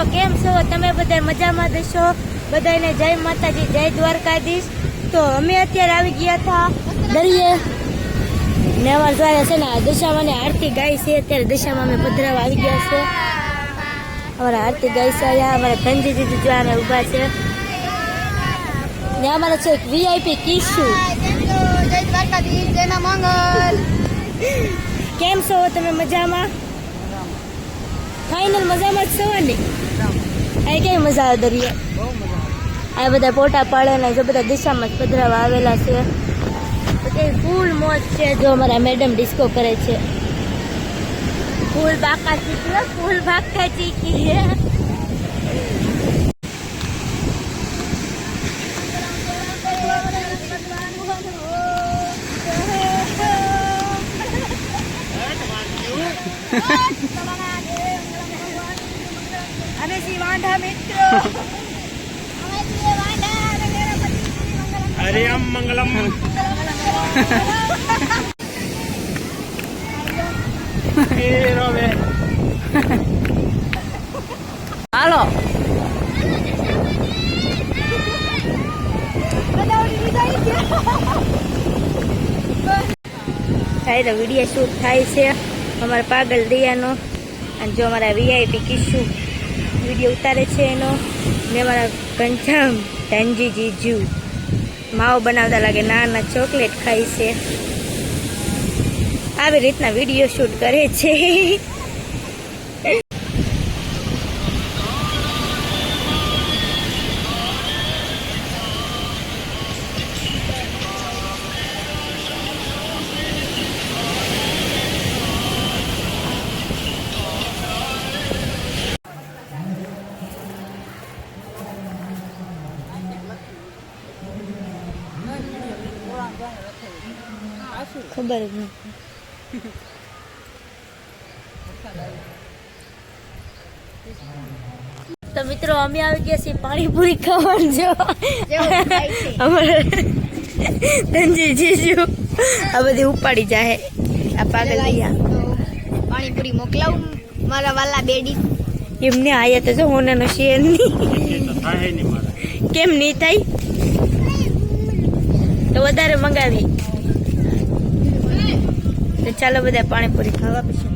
મિત્રો કેમ છો તમે બધા મજામાં દેશો બધાને જય માતાજી જય દ્વારકાધીશ। તો અમે અત્યારે આવી ગયા હતા દરિયે ને અમારા દ્વારા છે ને દશામાં ને આરતી ગાય છે। અત્યારે દશામાં અમે પધરાવા આવી ગયા છે। અમારા આરતી ગાય છે અહીંયા અમારા ધનજી દીદી જો અમે ઊભા છે ને અમારા છે વીઆઈપી કિશુ। જય દ્વારકાધીશ જય માં મંગલ। કેમ છો તમે મજામાં? ફાઇનલ મજામાં જ છો ને? આ કેવી મજા આવે દરિયા? આ બધા પોટા પાડે ને જો બધા દિશામાં જ પધરાવા આવેલા છે તો કેવી ફૂલ મોજ છે। જો અમારા મેડમ ડિસ્કો કરે છે ફૂલ બાકા ચીકી ફૂલ બાકા ચીકી है। અમે સી વાંઢા મિત્રો हरे अम मंगलम। હાલો થાય તો વિડીયો શૂટ થાય છે અમારા પાગલ દિયાનો અને જો અમારા વીઆઈપી કિશુ વિડીયો ઉતારે છે એનો ને અમારા કંચામ ધનજી જીજુ માવો બનાવતા લાગે નાના ચોકલેટ ખાય છે। આવી રીતના વિડીયો શૂટ કરે છે। ખબર જ નથી તો મિત્રો અમે આવી ગયા છીએ પાણીપુરી ખાવાનું। જો અમારે ધનજી જીજુ આ બધી ઉપાડી જાય આ પાગલ દિયા પાણીપુરી મોકલાવું મારા વાલા બેડી। એમને આયા તો જો હોનાનો શેર નહીં કેમ નહીં થાય તો વધારે મંગાવી તો ચાલો બધા પાણીપુરી ખાવા પછી